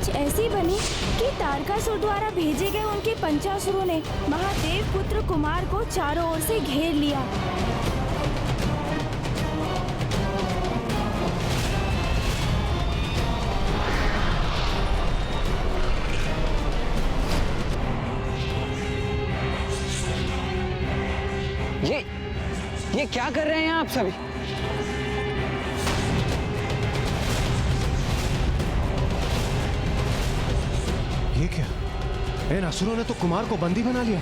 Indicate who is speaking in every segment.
Speaker 1: कुछ ऐसी बनी कि तारकासुर द्वारा भेजे गए उनके पंचासुरों ने महादेव पुत्र कुमार को चारों ओर से घेर लिया।
Speaker 2: ये क्या कर रहे हैं आप सभी?
Speaker 3: ये क्या? इन असुरों ने तो कुमार को बंदी बना लिया।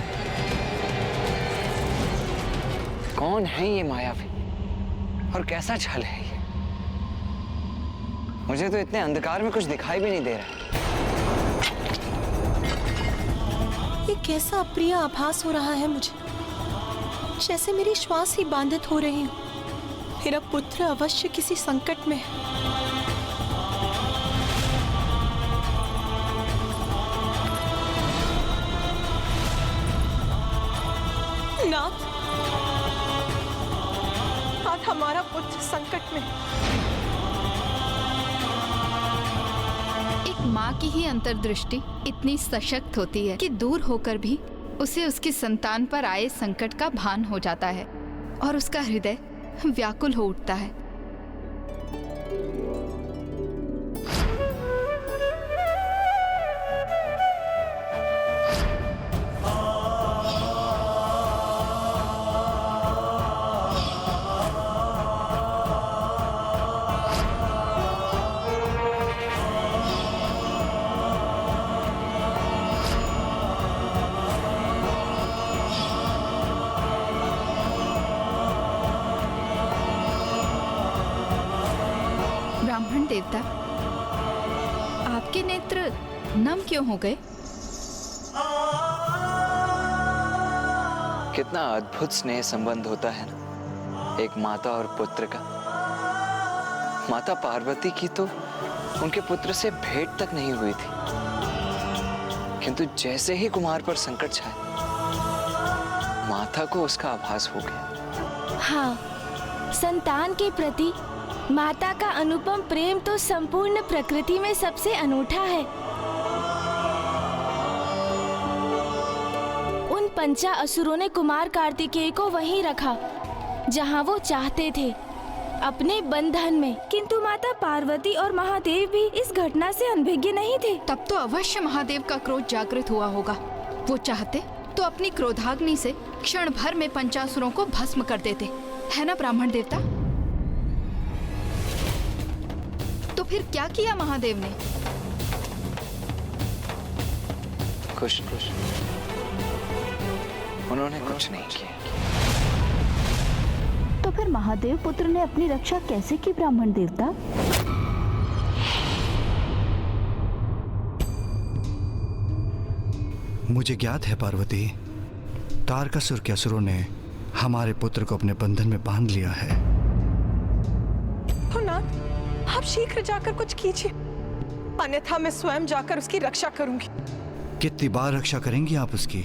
Speaker 2: कौन है ये मायावी और कैसा छल है ये? मुझे तो इतने अंधकार में कुछ दिखाई भी नहीं दे रहा।
Speaker 4: ये कैसा अप्रिय आभास हो रहा है मुझे, जैसे मेरी श्वास ही बाधित हो रही हो। मेरा पुत्र अवश्य किसी संकट में है। नाथ, आज हमारा पुत्र संकट में।
Speaker 5: एक माँ की ही अंतर्दृष्टि इतनी सशक्त होती है कि दूर होकर भी उसे उसकी संतान पर आए संकट का भान हो जाता है और उसका हृदय व्याकुल हो उठता है। ब्राह्मण देवता, आपके नेत्र नम क्यों हो गए?
Speaker 2: कितना अद्भुत स्नेह संबंध होता है ना एक माता और पुत्र का। माता पार्वती की तो उनके पुत्र से भेंट तक नहीं हुई थी, किंतु जैसे ही कुमार पर संकट छाया, माता को उसका आभास हो गया।
Speaker 1: हाँ, संतान के प्रति माता का अनुपम प्रेम तो संपूर्ण प्रकृति में सबसे अनूठा है। उन पंचा असुरों ने कुमार कार्तिकेय को वहीं रखा जहां वो चाहते थे, अपने बंधन में। किंतु माता पार्वती और महादेव भी इस घटना से अनभिज्ञ नहीं थे।
Speaker 5: तब तो अवश्य महादेव का क्रोध जागृत हुआ होगा। वो चाहते तो अपनी क्रोधाग्नि से क्षण भर में पंचासुरों को भस्म कर देते, है ना ब्राह्मण देवता? तो फिर क्या किया महादेव ने?
Speaker 2: कुछ उन्होंने कुछ नहीं किया।
Speaker 6: तो फिर महादेव पुत्र ने अपनी रक्षा कैसे की ब्राह्मण देवता?
Speaker 3: मुझे ज्ञात है पार्वती, तारकासुर के असुरों ने हमारे पुत्र को अपने बंधन में बांध लिया है।
Speaker 4: तो नाथ, आप शीघ्र जाकर कुछ कीजिए, अन्यथा मैं स्वयं जाकर उसकी रक्षा करूंगी।
Speaker 3: कितनी बार रक्षा करेंगी आप उसकी?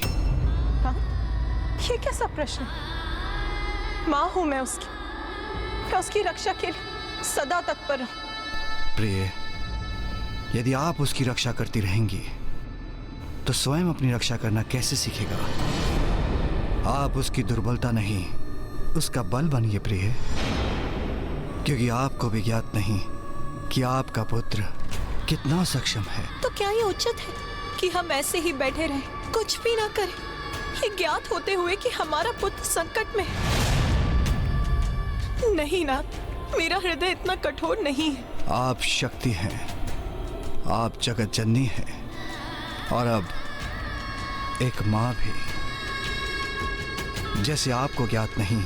Speaker 4: हाँ? ये कैसा प्रश्न? माँ हूं मैं उसकी रक्षा के लिए सदा तत्पर हूं।
Speaker 3: प्रिय, यदि आप उसकी रक्षा करती रहेंगी तो स्वयं अपनी रक्षा करना कैसे सीखेगा? आप उसकी दुर्बलता नहीं, उसका बल बनिए प्रिय, क्योंकि आपको भी ज्ञात नहीं कि आपका पुत्र कितना सक्षम है।
Speaker 4: तो क्या ये उचित है कि हम ऐसे ही बैठे रहें, कुछ भी ना करें, ये ज्ञात होते हुए कि हमारा पुत्र संकट में है? नहीं नाथ, मेरा हृदय इतना कठोर नहीं है।
Speaker 3: आप शक्ति हैं, आप जगत जननी हैं, और अब एक माँ भी। जैसे आपको ज्ञात नहीं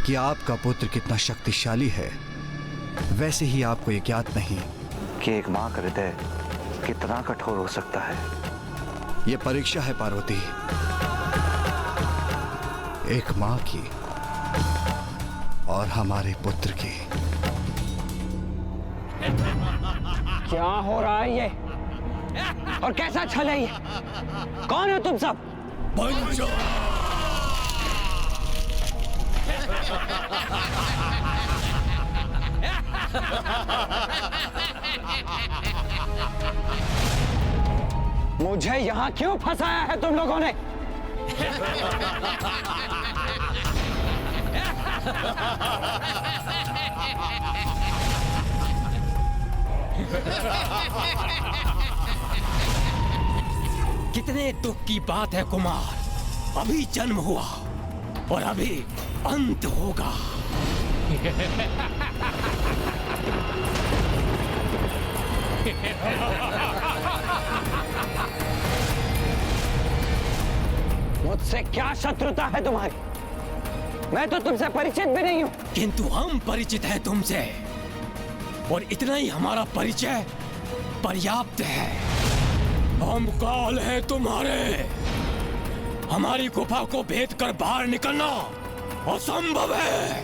Speaker 3: कि आपका पुत्र कितना शक्तिशाली है, वैसे ही आपको ये ज्ञात नहीं
Speaker 2: कि एक माँ का हृदय कितना कठोर हो सकता है।
Speaker 3: ये परीक्षा है पार्वती, एक माँ की और हमारे पुत्र की।
Speaker 2: क्या हो रहा है ये? और कैसा छल है ये? कौन हो तुम सब? मुझे यहाँ क्यों फंसाया है तुम लोगों ने?
Speaker 7: कितने दुख की बात है कुमार, अभी जन्म हुआ और अभी अंत होगा।
Speaker 2: मुझसे क्या शत्रुता है तुम्हारी? मैं तो तुमसे परिचित भी नहीं हूँ।
Speaker 7: किंतु हम परिचित हैं तुमसे, और इतना ही हमारा परिचय पर्याप्त है। हम काल हैं तुम्हारे, हमारी गुफा को भेद कर बाहर निकलना असंभव है।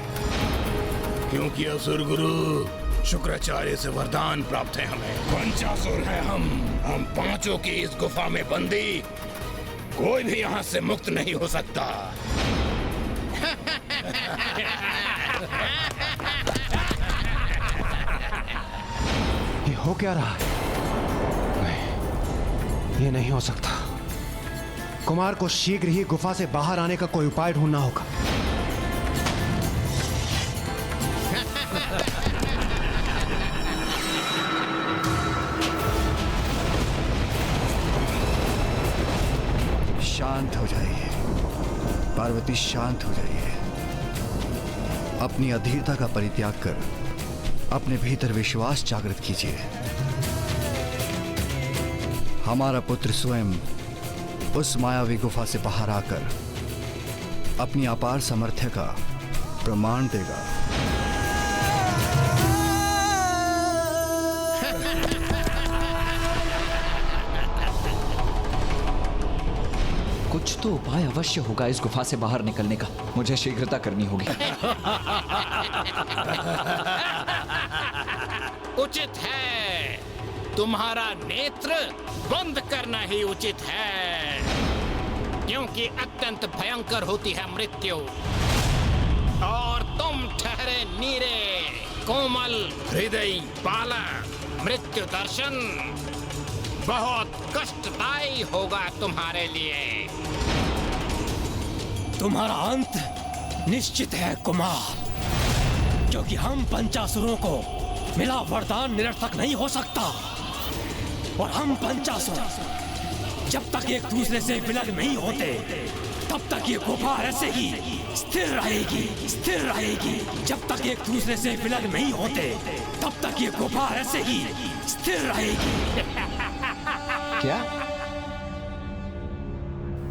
Speaker 8: क्योंकि असुर गुरु शुक्राचार्य से वरदान प्राप्त है हमें। पंचासुर है हम पांचों की इस गुफा में बंदी, कोई भी यहाँ से मुक्त नहीं हो सकता।
Speaker 9: ये हो क्या रहा है? नहीं, ये नहीं हो सकता। कुमार को शीघ्र ही गुफा से बाहर आने का कोई उपाय ढूंढना होगा।
Speaker 3: शांत हो जाइए पार्वती, शांत हो जाइए। अपनी अधीरता का परित्याग कर अपने भीतर विश्वास जागृत कीजिए। हमारा पुत्र स्वयं उस मायावी गुफा से बाहर आकर अपनी अपार सामर्थ्य का प्रमाण देगा।
Speaker 2: कुछ तो उपाय अवश्य होगा इस गुफा से बाहर निकलने का। मुझे शीघ्रता करनी होगी।
Speaker 8: उचित है, तुम्हारा नेत्र बंद करना ही उचित है, क्योंकि अत्यंत भयंकर होती है मृत्यु। और तुम ठहरे नीरे कोमल हृदय बालक, मृत्यु दर्शन बहुत कष्टदायी होगा तुम्हारे लिए।
Speaker 7: तुम्हारा अंत निश्चित है कुमार, क्योंकि हम पंचासुरों को मिला वरदान निरर्थक नहीं हो सकता। और हम पंचासुर जब तक एक दूसरे से विलग नहीं होते तब तक ये गुफा ऐसे ही स्थिर रहेगी, स्थिर रहेगी। जब तक एक दूसरे से विलग नहीं होते तब तक ये गुफा ऐसे ही स्थिर रहेगी।
Speaker 2: क्या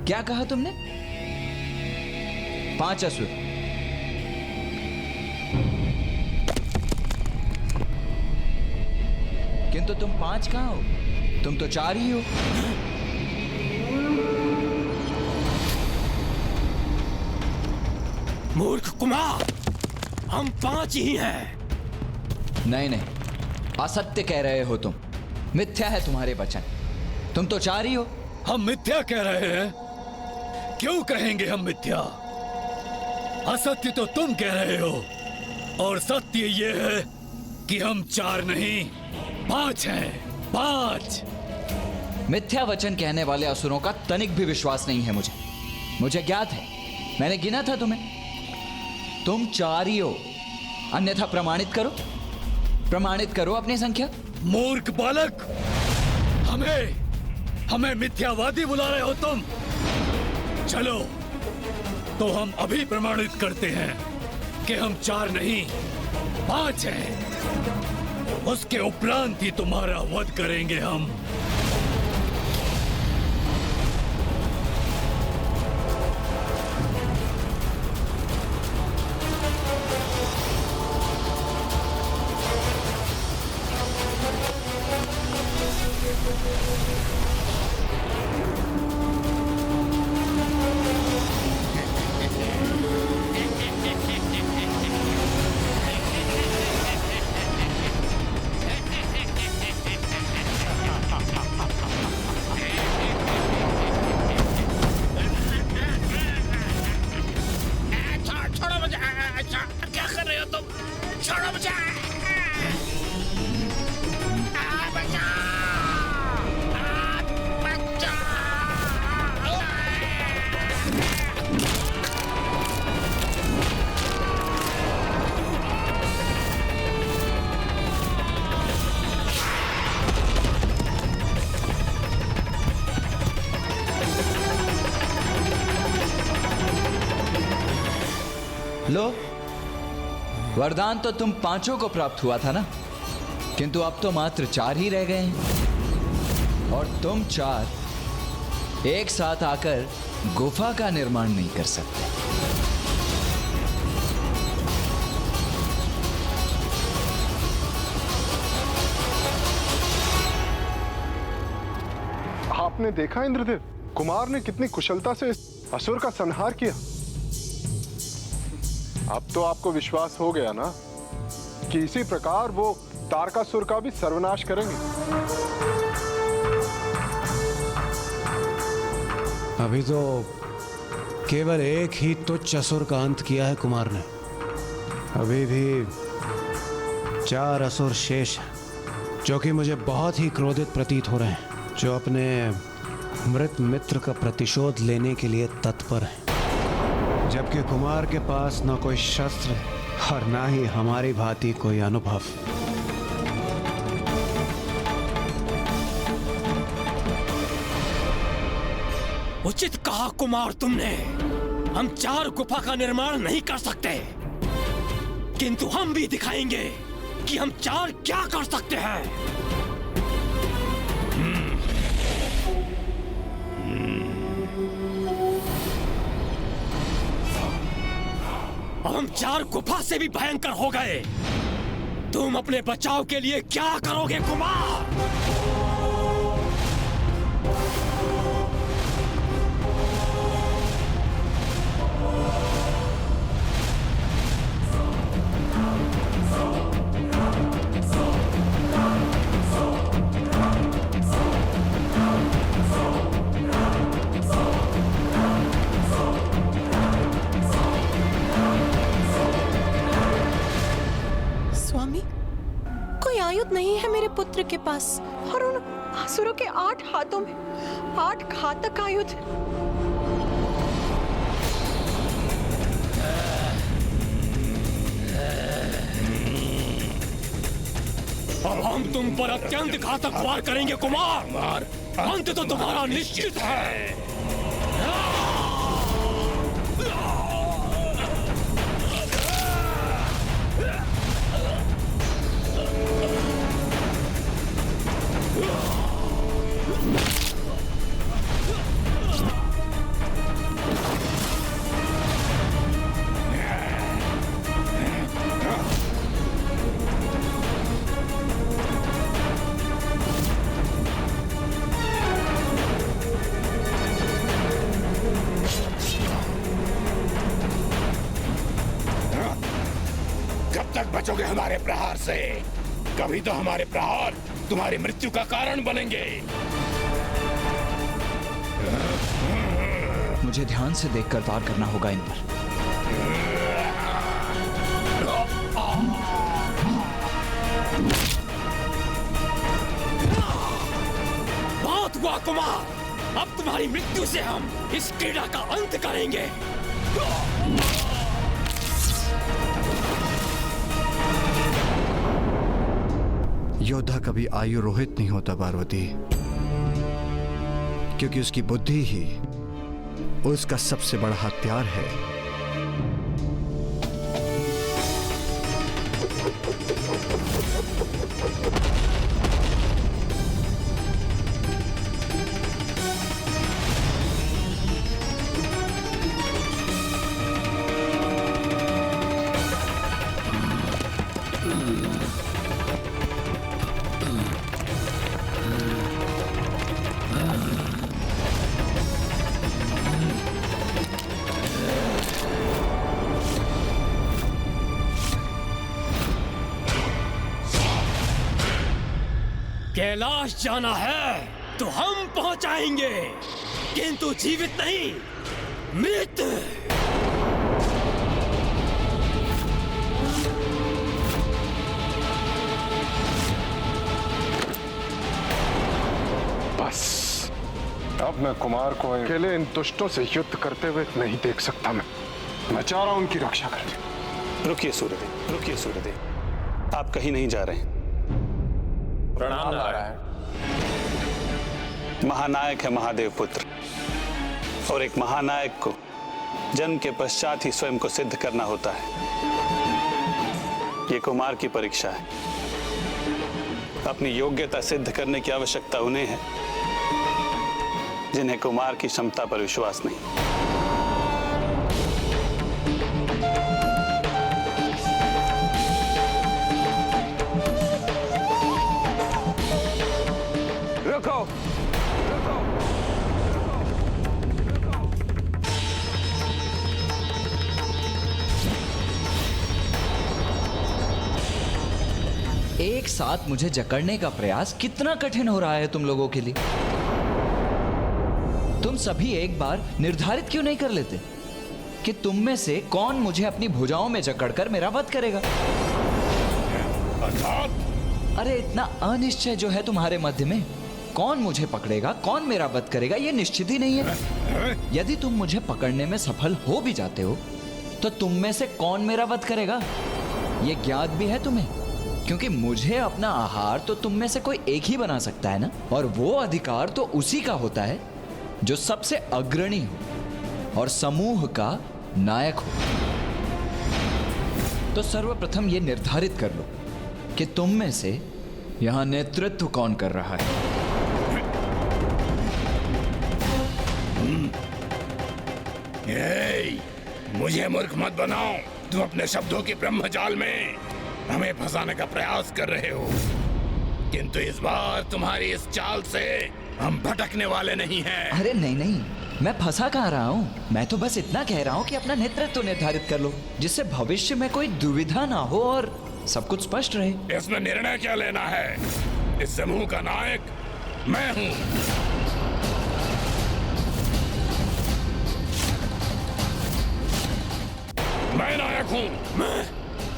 Speaker 2: क्या कहा तुमने? 5 असुर? किंतु तुम 5 कहां हो? तुम तो 4 ही हो।
Speaker 7: मूर्ख कुमार, हम 5 ही हैं।
Speaker 2: नहीं नहीं, असत्य कह रहे हो तुम। मिथ्या है तुम्हारे वचन। तुम तो 4 ही हो।
Speaker 8: हम मिथ्या कह रहे हैं? क्यों कहेंगे हम मिथ्या? असत्य तो तुम कह रहे हो, और सत्य ये है कि हम 4 नहीं 5 हैं। 5।
Speaker 2: मिथ्या वचन कहने वाले असुरों का तनिक भी विश्वास नहीं है मुझे। मुझे ज्ञात है, मैंने गिना था तुम्हें। तुम 4 ही हो, अन्यथा प्रमाणित करो, प्रमाणित करो अपनी संख्या।
Speaker 8: मूर्ख बालक, हमें मिथ्यावादी बुला रहे हो तुम? चलो तो हम अभी प्रमाणित करते हैं कि हम 4 नहीं 5 हैं। उसके उपरांत ही तुम्हारा वध करेंगे हम।
Speaker 2: लो, वरदान तो तुम 5 को प्राप्त हुआ था ना, किंतु अब तो मात्र 4 ही रह गए हैं। और तुम 4 एक साथ आकर गुफा का निर्माण नहीं कर सकते।
Speaker 10: आपने देखा इंद्रदेव, कुमार ने कितनी कुशलता से इस असुर का संहार किया। अब तो आपको विश्वास हो गया ना कि इसी प्रकार वो तारकासुर का भी सर्वनाश करेंगे।
Speaker 9: अभी तो केवल एक ही तुच्छ असुर का अंत किया है कुमार ने। अभी भी 4 असुर शेष हैं, जो कि मुझे बहुत ही क्रोधित प्रतीत हो रहे हैं, जो अपने मृत मित्र का प्रतिशोध लेने के लिए तत्पर हैं। जबकि कुमार के पास न कोई शस्त्र और ना ही हमारी भांति कोई अनुभव।
Speaker 7: उचित कहा कुमार तुमने। हम 4 गुफा का निर्माण नहीं कर सकते, किंतु हम भी दिखाएंगे कि हम 4 क्या कर सकते हैं। अब हम 4 गुफा से भी भयंकर हो गए। तुम अपने बचाव के लिए क्या करोगे कुमार?
Speaker 4: स्वामी, कोई आयुध नहीं है मेरे पुत्र के पास, और उन असुरों के 8 हाथों में 8 घातक आयुध।
Speaker 7: अब हम तुम पर अत्यंत घातक वार करेंगे कुमार। अंत तो तुम्हारा निश्चित है।
Speaker 8: कब तक बचोगे हमारे प्रहार से? कभी तो हमारे प्रहार तुम्हारी मृत्यु का कारण बनेंगे।
Speaker 2: मुझे ध्यान से देखकर वार करना होगा इन पर।
Speaker 7: बहुत हुआ कुमार, अब तुम्हारी मृत्यु से हम इस क्रीड़ा का अंत करेंगे।
Speaker 3: योद्धा कभी आयु रोहित नहीं होता पार्वती, क्योंकि उसकी बुद्धि ही उसका सबसे बड़ा हथियार है।
Speaker 7: कैलाश जाना है तो हम पहुंचाएंगे, किंतु जीवित नहीं, मृत।
Speaker 10: बस अब मैं कुमार को अकेले इन दुष्टों से युद्ध करते हुए नहीं देख सकता। मैं चाह रहा हूं उनकी रक्षा करने।
Speaker 11: रुकिए सूर्यदेव, रुकिए सूर्यदेव, आप कहीं नहीं जा रहे।
Speaker 10: प्रणाम नारायण।
Speaker 11: महानायक है महादेव पुत्र, और एक महानायक को जन्म के पश्चात ही स्वयं को सिद्ध करना होता है। ये कुमार की परीक्षा है। अपनी योग्यता सिद्ध करने की आवश्यकता उन्हें है जिन्हें कुमार की क्षमता पर विश्वास नहीं।
Speaker 2: रुको,
Speaker 12: एक साथ मुझे जकड़ने का प्रयास कितना कठिन हो रहा है तुम लोगों के लिए। तुम सभी एक बार निर्धारित क्यों नहीं कर लेते कि तुम में से कौन मुझे अपनी भुजाओं में जकड़कर मेरा वध करेगा? अरे इतना अनिश्चय जो है तुम्हारे मध्य में, कौन मुझे पकड़ेगा, कौन मेरा वध करेगा, ये निश्चित ही नहीं है। यदि तुम मुझे पकड़ने में सफल हो भी जाते हो तो तुम में से कौन मेरा वध करेगा ये ज्ञात भी है तुम्हें, क्योंकि मुझे अपना आहार तो तुम में से कोई एक ही बना सकता है ना, और वो अधिकार तो उसी का होता है जो सबसे अग्रणी हो और समूह का नायक हो। तो सर्वप्रथम ये निर्धारित कर लो कि तुम में से यहां नेतृत्व कौन कर रहा है।
Speaker 8: मुझे मूर्ख मत बनाओ। तुम अपने शब्दों की ब्रह्मजाल में हमें फंसाने का प्रयास कर रहे हो, किंतु इस बार तुम्हारी इस चाल से हम भटकने वाले नहीं हैं।
Speaker 12: अरे नहीं नहीं, मैं फंसा कहाँ रहा हूँ। मैं तो बस इतना कह रहा हूँ कि अपना नेतृत्व निर्धारित कर लो, जिससे भविष्य में कोई दुविधा ना हो और सब कुछ स्पष्ट रहे।
Speaker 8: इसमें निर्णय क्या लेना है? इस समूह का नायक मैं हूँ। मैं नायक हूँ।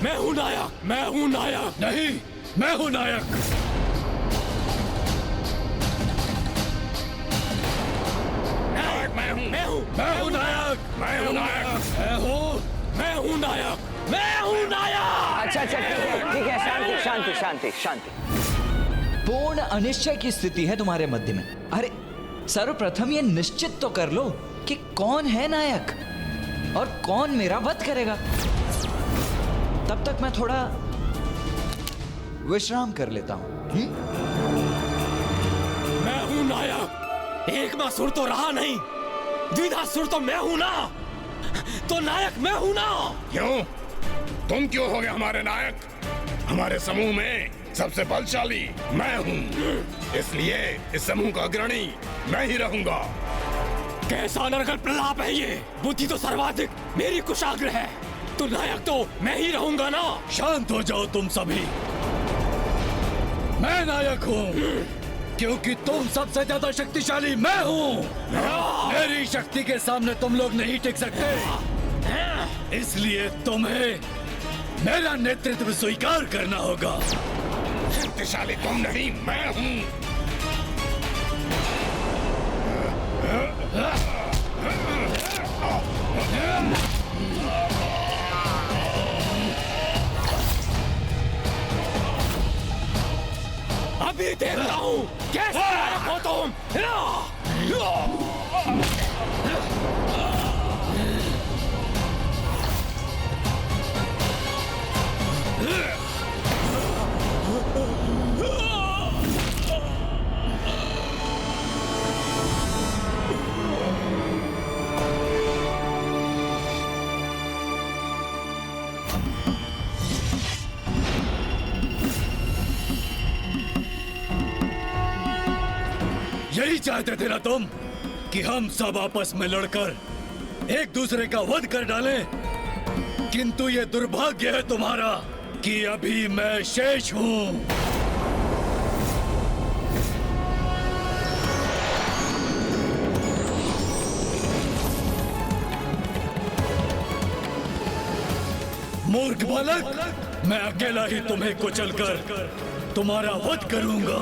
Speaker 8: मैं हूँ नायक। मैं हूँ नायक। नहीं, मैं हूँ नायक। नायक मैं हूँ। मैं हूँ। मैं हूँ नायक। मैं हूँ नायक। मैं हूँ। मैं हूँ नायक। मैं हूँ नायक।
Speaker 2: अच्छा अच्छा, ठीक है, शांति शांति शांति शांति।
Speaker 12: पूर्ण अनिश्चय की स्थिति है तुम्हारे मध्य में। अरे सर्वप्रथम ये निश्चित तो कर लो कि कौन है नायक और कौन मेरा वध करेगा। तब तक मैं थोड़ा विश्राम कर लेता हूं।
Speaker 7: मैं हूं नायक। एक में सुर तो रहा नहीं, द्विधा सुर तो मैं हूं ना, तो नायक मैं हूं ना।
Speaker 8: क्यों? तुम क्यों हो गए हमारे नायक? हमारे समूह में सबसे बलशाली मैं हूँ, इसलिए इस समूह का अग्रणी मैं ही रहूंगा।
Speaker 7: कैसा नरकल प्रलाप है ये? बुद्धि तो सर्वाधिक मेरी कुशाग्र है, तो नायक तो मैं ही रहूंगा ना।
Speaker 8: शांत हो जाओ तुम सभी। मैं नायक हूँ क्योंकि तुम सबसे ज्यादा शक्तिशाली मैं हूँ। मेरी शक्ति के सामने तुम लोग नहीं टिक सकते, इसलिए तुम्हें मेरा नेतृत्व स्वीकार करना होगा। शक्तिशाली तुम नहीं, मैं हूँ।
Speaker 7: अभी देखता हूँ कैसे नायक हो तुम।
Speaker 8: यही चाहते थे ना तुम कि हम सब आपस में लड़कर एक दूसरे का वध कर डालें, किंतु ये दुर्भाग्य है तुम्हारा कि अभी मैं शेष हूं। मूर्ख बालक, मैं अकेला ही तुम्हें कुचलकर तुम्हारा वध करूंगा।